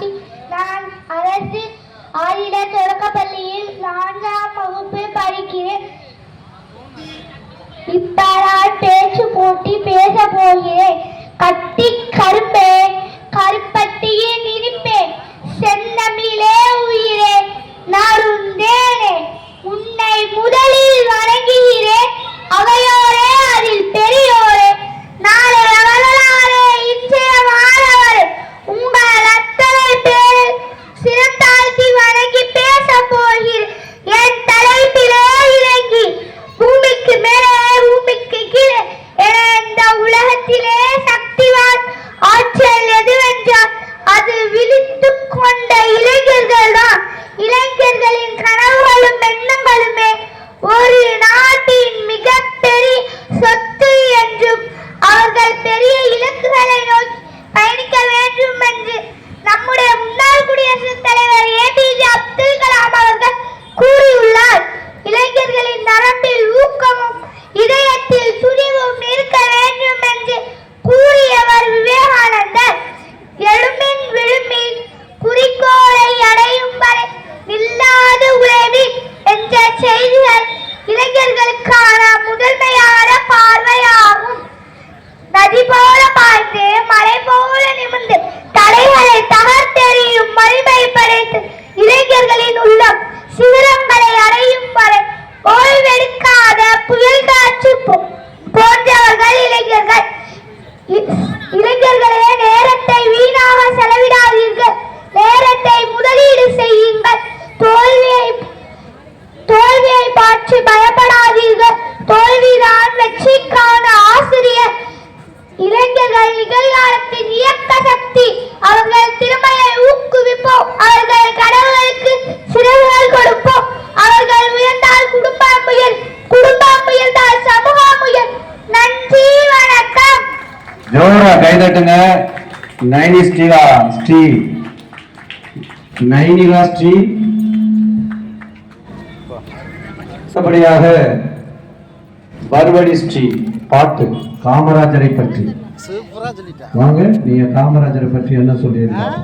பாட்டி. நான் அரசு ஆதிட தொடக்கப்பள்ளியில் 4ஆம் வகுப்பு படிக்கிறேன். இப்ப நான் பேச்சு போட்டி பேச போகிறேன். கட்டி கரும்பே கருப்பட்டியின் இனிப்பே செந்தமிழே உயிரே நாருந்தேனே உன்னை முதலில் வணங்குகிறேன் அவையோரே அதில் பெரியோரே நாளை அவர்களாரே இன்றைய மாணவர் உங்கள் அத்தனை பேரில் சிறந்தாழ்த்தி வணங்கி பேச போகிறேன். என் தலைப்பிலே இறங்கி பூமிக்கு மேலே பூமிக்கு கீழே என இந்த உலகத்திலே சக்திவான் ஆற்றல் எதுவென்றால் அது விழித்து கொண்ட இளைஞர்கள் தான். இளைஞர்களின் கனவுகளும் எண்ணங்களுமே ஒரு நாட்டின் மிகப்பெரிய சொத்து என்றும் அவர்கள் பெரிய இலக்குகளை நோக்கி பயணிக்க வேண்டும் என்று நம்முடைய முன்னாள் குடியரசுத் தலைவர் APJ அப்துல் கலாம் அவர்கள் கூறியுள்ளார். இளைஞர்களின் நரம்பில் ஊக்கமும் இதயத்தில் துணிவும் இருக்க வேண்டும் என்று கூறியவர் விவேகானந்தர். எழுமின் விழுமின் குறிக்கோளை அடையும் வரை நில்லாது உழைவின் என்ற செய்திகள் இளைஞர்களுக்கான முதன்மையான பார்வையாகும். நதி போல பாய்ந்து மலை போல நிமிர்ந்து தடைகளை தகர்த்தெறியும் வலிமை படைத்து இளைஞர்களின் உள்ளம் சிகரங்களை அடையும் வரை ஓய்வெடுக்காத புயல் காற்று போன்றவர்கள் இளைஞர்கள். இளைஞர்களே, நேரத்தை வீணாக செலவிடாதீர்கள். நேரத்தை முதலீடு செய்யுங்கள். தோல்வியை பார்த்து பயப்படாதீர்கள். தோல்விதான் வெற்றிக்கான ஆசிரியர். இளைஞர்கள் நிகழ்காலத்தின் இயக்க சக்தி. அவர்கள் திறமையை ஊக்குவிப்போம். அவர்கள் கனவுகளுக்கு சிறகுகள் கொடுப்போம். அவர்கள் உயர்ந்தால் குடும்பம் உயர், குடும்பம் உயர்ந்தால் சமூகம் உயர். நன்றி, வணக்கம். ஜோரா கைதட்டுங்க. நைனிகா ஸ்ரீ அடுத்தபடியாக பர்வடி ஸ்ரீ பாட்டு காமராஜரை பற்றி. வாங்க, நீங்க காமராஜரை பற்றி என்ன சொல்லியிருக்கீங்க?